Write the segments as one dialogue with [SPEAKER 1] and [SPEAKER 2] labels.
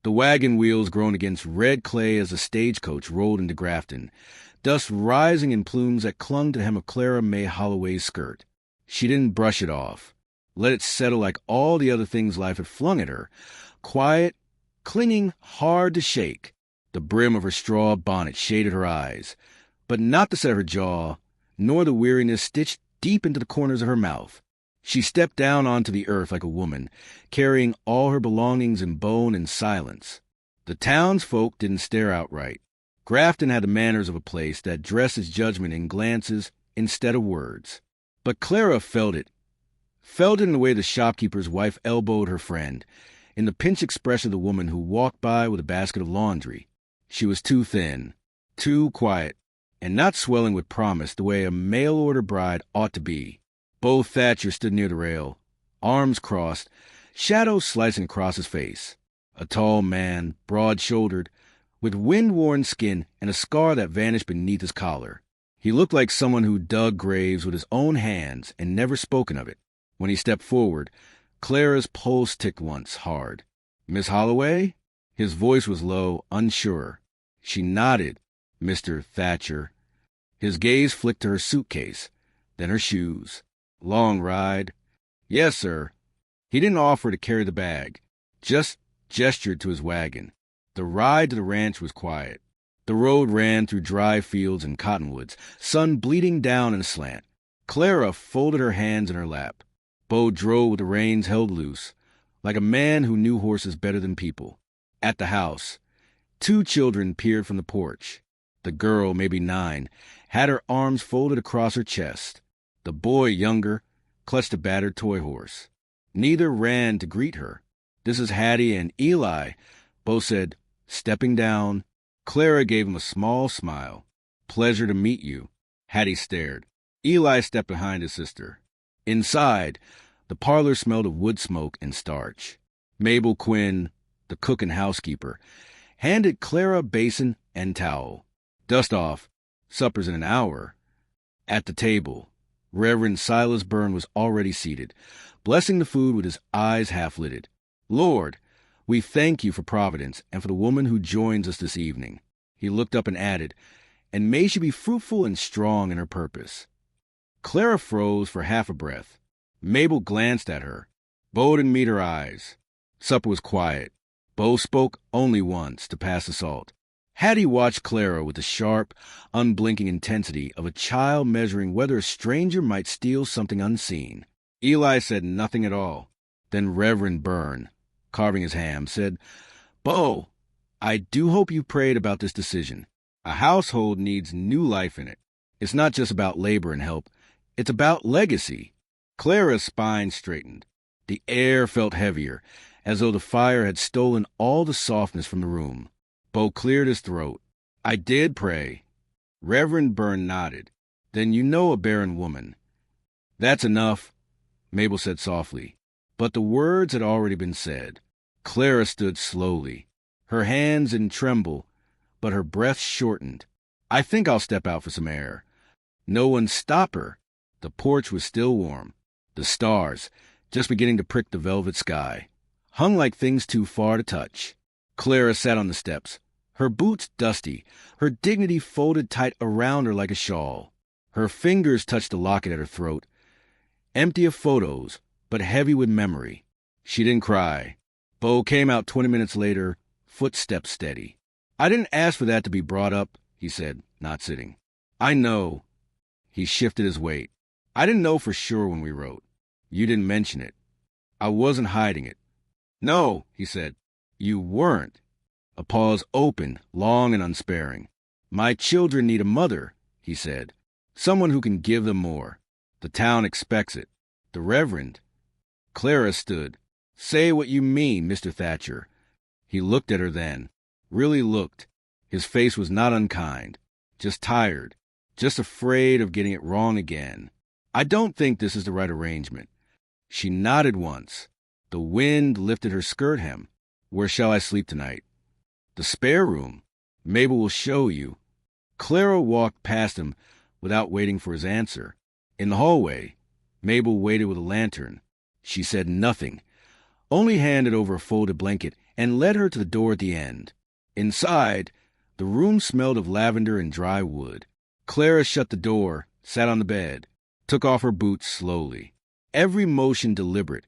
[SPEAKER 1] The wagon wheels groaned against red clay as the stagecoach rolled into Grafton, dust rising in plumes that clung to the hem of Clara May Holloway's skirt. She didn't brush it off, let it settle like all the other things life had flung at her, quiet, clinging, hard to shake. The brim of her straw bonnet shaded her eyes, but not the set of her jaw, nor the weariness stitched deep into the corners of her mouth. She stepped down onto the earth like a woman, carrying all her belongings in bone and silence. The townsfolk didn't stare outright. Grafton had the manners of a place that dressed its judgment in glances instead of words. But Clara felt it in the way the shopkeeper's wife elbowed her friend, in the pinched expression of the woman who walked by with a basket of laundry. She was too thin, too quiet, and not swelling with promise the way a mail-order bride ought to be. Beau Thatcher stood near the rail, arms crossed, shadows slicing across his face. A tall man, broad-shouldered, with wind-worn skin and a scar that vanished beneath his collar. He looked like someone who dug graves with his own hands and never spoken of it. When he stepped forward, Clara's pulse ticked once, hard. "Miss Holloway?" His voice was low, unsure. She nodded. "Mr. Thatcher." His gaze flicked to her suitcase, then her shoes. "Long ride?" "Yes, sir." He didn't offer to carry the bag, just gestured to his wagon. The ride to the ranch was quiet. The road ran through dry fields and cottonwoods, sun bleeding down in a slant. Clara folded her hands in her lap. Beau drove with the reins held loose, like a man who knew horses better than people. At the house, 2 children peered from the porch. The girl, maybe 9, had her arms folded across her chest. The boy, younger, clutched a battered toy horse. Neither ran to greet her. "This is Hattie and Eli," Beau said, stepping down. Clara gave him a small smile. "Pleasure to meet you." Hattie stared. Eli stepped behind his sister. Inside, the parlor smelled of wood smoke and starch. Mabel Quinn, the cook and housekeeper, handed Clara a basin and towel. "Dust off. Supper's in an hour." At the table, Reverend Silas Byrne was already seated, blessing the food with his eyes half-lidded. "Lord, we thank you for Providence and for the woman who joins us this evening." He looked up and added, "And may she be fruitful and strong in her purpose." Clara froze for half a breath. Mabel glanced at her. Beau didn't meet her eyes. Supper was quiet. Beau spoke only once, to pass the salt. Hattie watched Clara with the sharp, unblinking intensity of a child measuring whether a stranger might steal something unseen. Eli said nothing at all. Then Reverend Byrne, carving his ham, said, "Beau, I do hope you prayed about this decision. A household needs new life in it. It's not just about labor and help. It's about legacy." Clara's spine straightened. The air felt heavier, as though the fire had stolen all the softness from the room. Beau cleared his throat. "I did pray." Reverend Byrne nodded. "Then you know a barren woman." "That's enough," Mabel said softly. But the words had already been said. Clara stood slowly. Her hands didn't tremble, but her breath shortened. "I think I'll step out for some air." No one stopped her. The porch was still warm. The stars, just beginning to prick the velvet sky, hung like things too far to touch. Clara sat on the steps, her boots dusty, her dignity folded tight around her like a shawl. Her fingers touched the locket at her throat, empty of photos, but heavy with memory. She didn't cry. Beau came out 20 minutes later, footsteps steady. "I didn't ask for that to be brought up," he said, not sitting. "I know." He shifted his weight. "I didn't know for sure when we wrote. You didn't mention it. I wasn't hiding it." "No," he said. "You weren't." A pause opened, long and unsparing. "My children need a mother," he said. "Someone who can give them more. The town expects it. The Reverend." Clara stood. "Say what you mean, Mr. Thatcher." He looked at her then. Really looked. His face was not unkind. Just tired. Just afraid of getting it wrong again. "I don't think this is the right arrangement." She nodded once. The wind lifted her skirt hem. "Where shall I sleep tonight?" "The spare room. Mabel will show you." Clara walked past him without waiting for his answer. In the hallway, Mabel waited with a lantern. She said nothing, only handed over a folded blanket and led her to the door at the end. Inside, the room smelled of lavender and dry wood. Clara shut the door, sat on the bed, took off her boots slowly, every motion deliberate,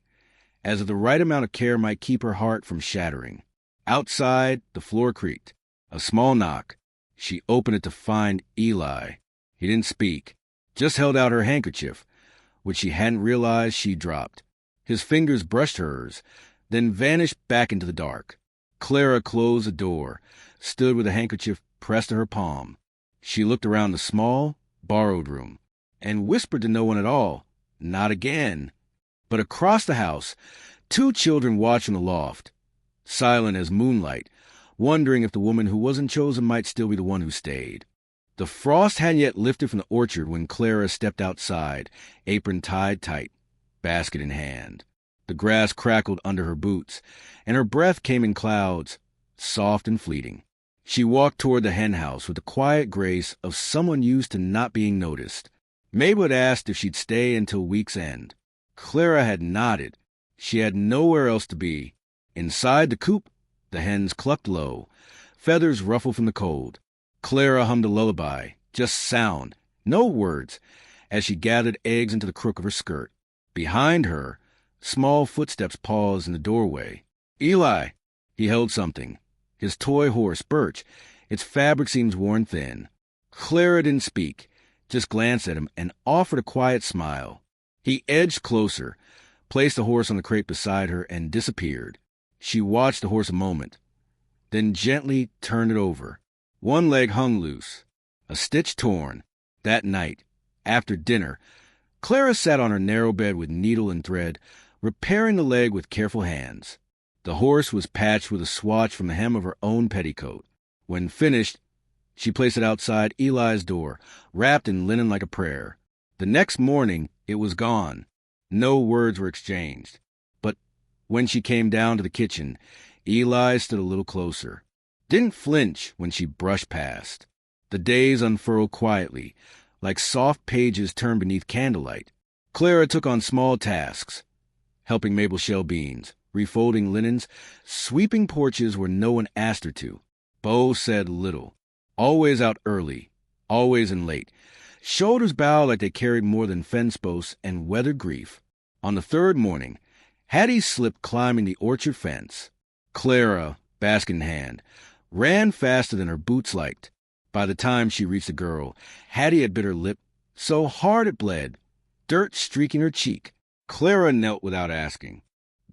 [SPEAKER 1] as if the right amount of care might keep her heart from shattering. Outside, the floor creaked. A small knock. She opened it to find Eli. He didn't speak, just held out her handkerchief, which she hadn't realized she'd dropped. His fingers brushed hers, then vanished back into the dark. Clara closed the door, stood with the handkerchief pressed to her palm. She looked around the small, borrowed room, and whispered to no one at all, "Not again." But across the house, 2 children watched from the loft, silent as moonlight, wondering if the woman who wasn't chosen might still be the one who stayed. The frost hadn't yet lifted from the orchard when Clara stepped outside, apron tied tight, basket in hand. The grass crackled under her boots, and her breath came in clouds, soft and fleeting. She walked toward the hen house with the quiet grace of someone used to not being noticed. Mabel had asked if she'd stay until week's end. Clara had nodded. She had nowhere else to be. Inside the coop, the hens clucked low, feathers ruffled from the cold. Clara hummed a lullaby, just sound, no words, as she gathered eggs into the crook of her skirt. Behind her, small footsteps paused in the doorway. Eli! He held something. His toy horse, Birch. Its fabric seemed worn thin. Clara didn't speak, just glanced at him and offered a quiet smile. He edged closer, placed the horse on the crate beside her, and disappeared. She watched the horse a moment, then gently turned it over. One leg hung loose, a stitch torn. That night, after dinner, Clara sat on her narrow bed with needle and thread, repairing the leg with careful hands. The horse was patched with a swatch from the hem of her own petticoat. When finished, she placed it outside Eli's door, wrapped in linen like a prayer. The next morning, it was gone. No words were exchanged. But when she came down to the kitchen, Eli stood a little closer. Didn't flinch when she brushed past. The days unfurled quietly, like soft pages turned beneath candlelight. Clara took on small tasks, helping Mabel shell beans, refolding linens, sweeping porches where no one asked her to. Bo said little. Always out early, always in late. Shoulders bowed like they carried more than fence posts and weathered grief. On the 3rd morning, Hattie slipped climbing the orchard fence. Clara, basket in hand, ran faster than her boots liked. By the time she reached the girl, Hattie had bit her lip so hard it bled, dirt streaking her cheek. Clara knelt without asking.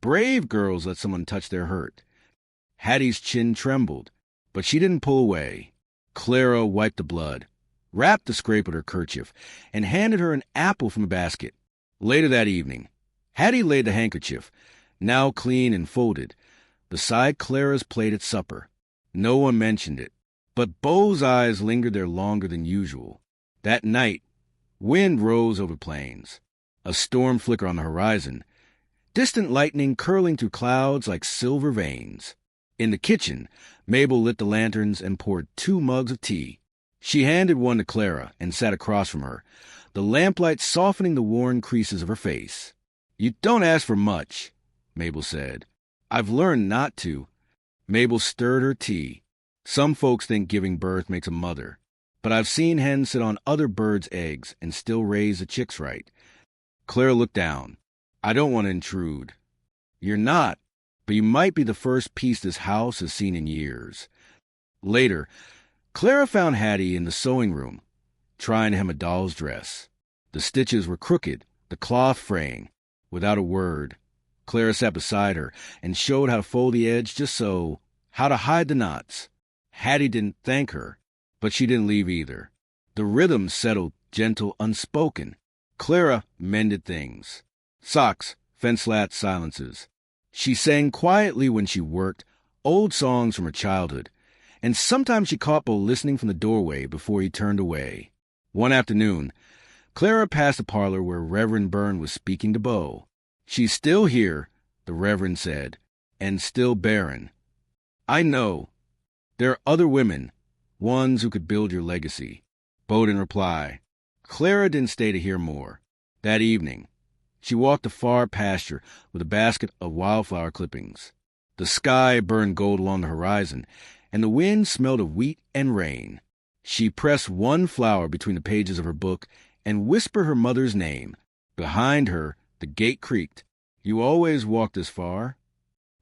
[SPEAKER 1] Brave girls let someone touch their hurt. Hattie's chin trembled, but she didn't pull away. Clara wiped the blood, wrapped the scrape with her kerchief, and handed her an apple from the basket. Later that evening, Hattie laid the handkerchief, now clean and folded, beside Clara's plate at supper. No one mentioned it, but Bo's eyes lingered there longer than usual. That night, wind rose over plains, a storm flickered on the horizon, distant lightning curling through clouds like silver veins. In the kitchen, Mabel lit the lanterns and poured 2 mugs of tea. She handed one to Clara and sat across from her, the lamplight softening the worn creases of her face. "You don't ask for much," Mabel said. "I've learned not to." Mabel stirred her tea. "Some folks think giving birth makes a mother, but I've seen hens sit on other birds' eggs and still raise the chicks right." Clara looked down. "I don't want to intrude." "You're not, but you might be the first piece this house has seen in years." Later, Clara found Hattie in the sewing room, trying to hem a doll's dress. The stitches were crooked, the cloth fraying. Without a word, Clara sat beside her and showed how to fold the edge just so, how to hide the knots. Hattie didn't thank her, but she didn't leave either. The rhythm settled, gentle, unspoken. Clara mended things. Socks, fence slats, silences. She sang quietly when she worked, old songs from her childhood, and sometimes she caught Bo listening from the doorway before he turned away. One afternoon, Clara passed the parlor where Reverend Byrne was speaking to Bo. "She's still here," the Reverend said, "and still barren. I know. There are other women, ones who could build your legacy." Bo didn't reply. Clara didn't stay to hear more. That evening, she walked a far pasture with a basket of wildflower clippings. The sky burned gold along the horizon, and the wind smelled of wheat and rain. She pressed one flower between the pages of her book and whispered her mother's name. Behind her, the gate creaked. "You always walk this far?"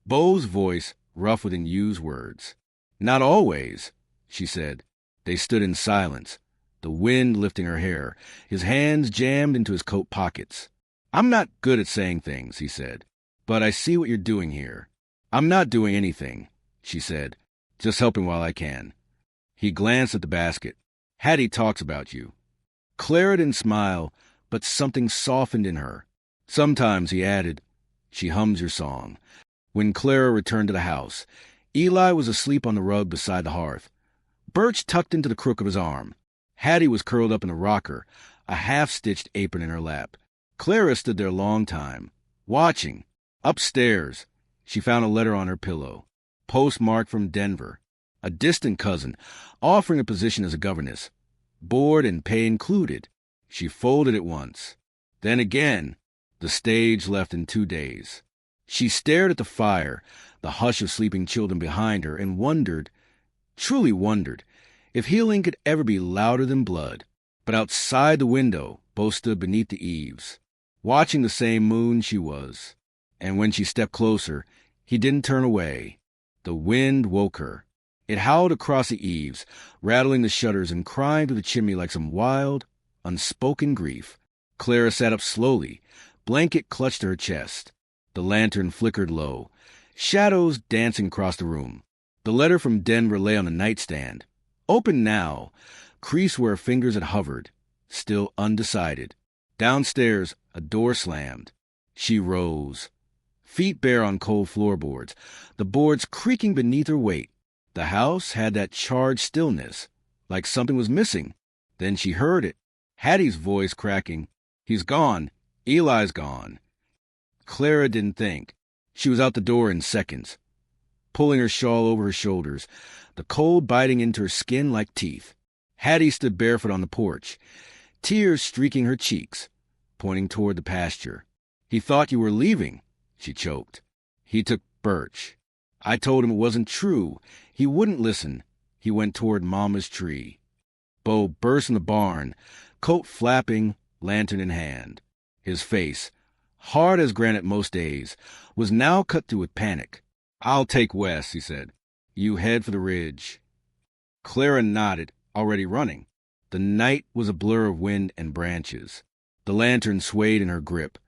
[SPEAKER 1] Bo's voice rough with used words. "Not always," she said. They stood in silence, the wind lifting her hair, his hands jammed into his coat pockets. "I'm not good at saying things," he said, "but I see what you're doing here." "I'm not doing anything," she said, "just helping while I can." He glanced at the basket. "Hattie talks about you." Clara didn't smile, but something softened in her. "Sometimes," he added, "she hums your song." When Clara returned to the house, Eli was asleep on the rug beside the hearth, Birch tucked into the crook of his arm. Hattie was curled up in a rocker, a half-stitched apron in her lap. Clara stood there a long time, watching. Upstairs, she found a letter on her pillow, postmarked from Denver. A distant cousin, offering a position as a governess. Board and pay included. She folded it once. Then again, the stage left in 2 days. She stared at the fire, the hush of sleeping children behind her, and wondered, truly wondered, if healing could ever be louder than blood. But outside the window, Bo stood beneath the eaves, watching the same moon she was. And when she stepped closer, he didn't turn away. The wind woke her. It howled across the eaves, rattling the shutters and crying through the chimney like some wild, unspoken grief. Clara sat up slowly, blanket clutched to her chest. The lantern flickered low, shadows dancing across the room. The letter from Denver lay on the nightstand, open now, creased where her fingers had hovered, still undecided. Downstairs, a door slammed. She rose, feet bare on cold floorboards, the boards creaking beneath her weight. The house had that charged stillness, like something was missing. Then she heard it, Hattie's voice cracking. "He's gone. Eli's gone." Clara didn't think. She was out the door in seconds, pulling her shawl over her shoulders, the cold biting into her skin like teeth. Hattie stood barefoot on the porch, tears streaking her cheeks, pointing toward the pasture. "He thought you were leaving," she choked. "He took Birch. I told him it wasn't true. He wouldn't listen." He went toward Mama's tree. Bo burst in the barn, coat flapping, lantern in hand. His face, hard as granite most days, was now cut through with panic. "I'll take Wes," he said. "You head for the ridge." Clara nodded, already running. The night was a blur of wind and branches. The lantern swayed in her grip,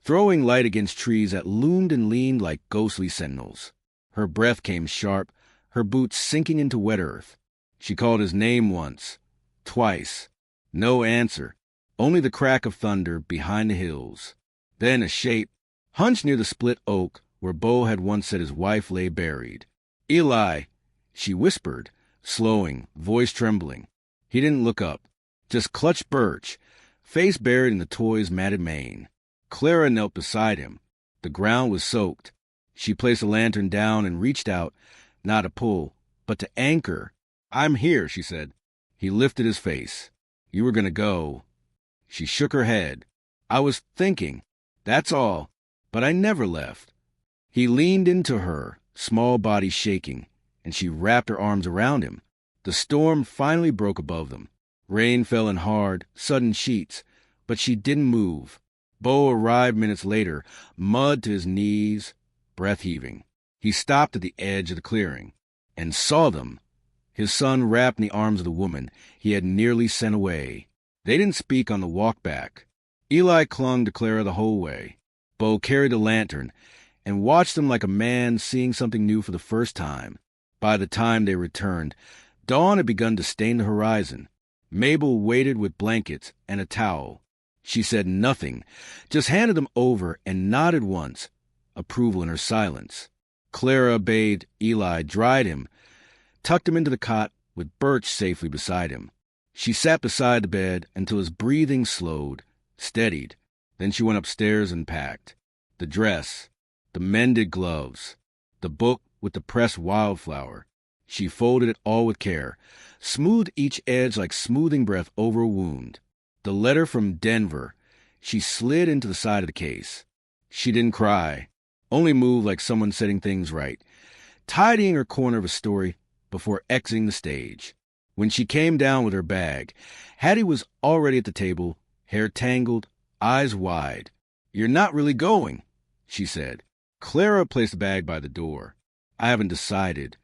[SPEAKER 1] throwing light against trees that loomed and leaned like ghostly sentinels. Her breath came sharp, her boots sinking into wet earth. She called his name once, twice. No answer, only the crack of thunder behind the hills. Then a shape, hunched near the split oak where Bo had once said his wife lay buried. "Eli," she whispered, slowing, voice trembling. He didn't look up, just clutched Birch, face buried in the toy's matted mane. Clara knelt beside him. The ground was soaked. She placed the lantern down and reached out, not to pull, but to anchor. "I'm here," she said. He lifted his face. "You were going to go." She shook her head. "I was thinking, that's all, but I never left." He leaned into her, small body shaking, and she wrapped her arms around him. The storm finally broke above them. Rain fell in hard, sudden sheets, but she didn't move. Bo arrived minutes later, mud to his knees, breath heaving. He stopped at the edge of the clearing and saw them, his son wrapped in the arms of the woman he had nearly sent away. They didn't speak on the walk back. Eli clung to Clara the whole way. Bo carried the lantern and watched them like a man seeing something new for the first time. By the time they returned, dawn had begun to stain the horizon. Mabel waited with blankets and a towel. She said nothing, just handed them over and nodded once, approval in her silence. Clara bathed Eli, dried him, tucked him into the cot with Birch safely beside him. She sat beside the bed until his breathing slowed, steadied. Then she went upstairs and packed. The dress, the mended gloves, the book with the pressed wildflower. She folded it all with care, smoothed each edge like smoothing breath over a wound. The letter from Denver, she slid into the side of the case. She didn't cry, Only move like someone setting things right, tidying her corner of a story before exiting the stage. When she came down with her bag, Hattie was already at the table, hair tangled, eyes wide. "You're not really going," she said. Clara placed the bag by the door. "I haven't decided."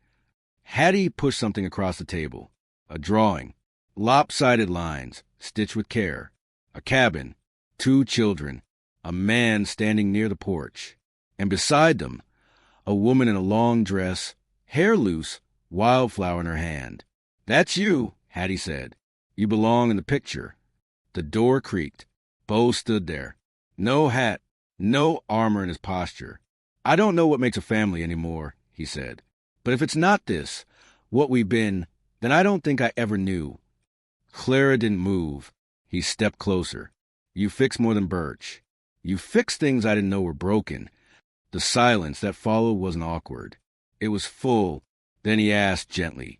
[SPEAKER 1] Hattie pushed something across the table. A drawing. Lopsided lines, stitched with care. A cabin. 2 children. A man standing near the porch. And beside them, a woman in a long dress, hair loose, wildflower in her hand. "That's you," Hattie said. "You belong in the picture." The door creaked. Bo stood there. No hat, no armor in his posture. "I don't know what makes a family anymore," he said. "But if it's not this, what we've been, then I don't think I ever knew." Clara didn't move. He stepped closer. "You fix more than Birch. You fix things I didn't know were broken." The silence that followed wasn't awkward. It was full. Then he asked gently,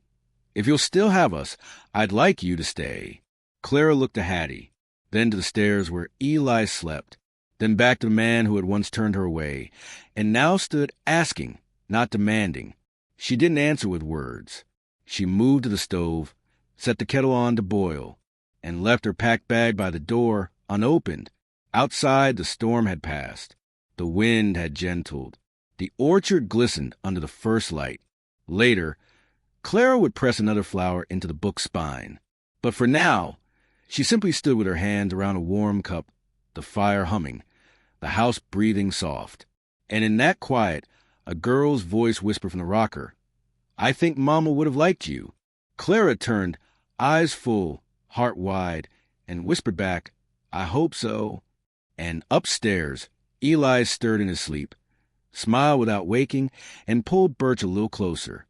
[SPEAKER 1] "If you'll still have us, I'd like you to stay." Clara looked to Hattie, then to the stairs where Eli slept, then back to the man who had once turned her away, and now stood asking, not demanding. She didn't answer with words. She moved to the stove, set the kettle on to boil, and left her packed bag by the door unopened. Outside, the storm had passed. The wind had gentled. The orchard glistened under the first light. Later, Clara would press another flower into the book's spine. But for now, she simply stood with her hands around a warm cup, the fire humming, the house breathing soft. And in that quiet, a girl's voice whispered from the rocker, "I think Mama would have liked you." Clara turned, eyes full, heart wide, and whispered back, "I hope so." And upstairs, Eli stirred in his sleep, smiled without waking, and pulled Birch a little closer.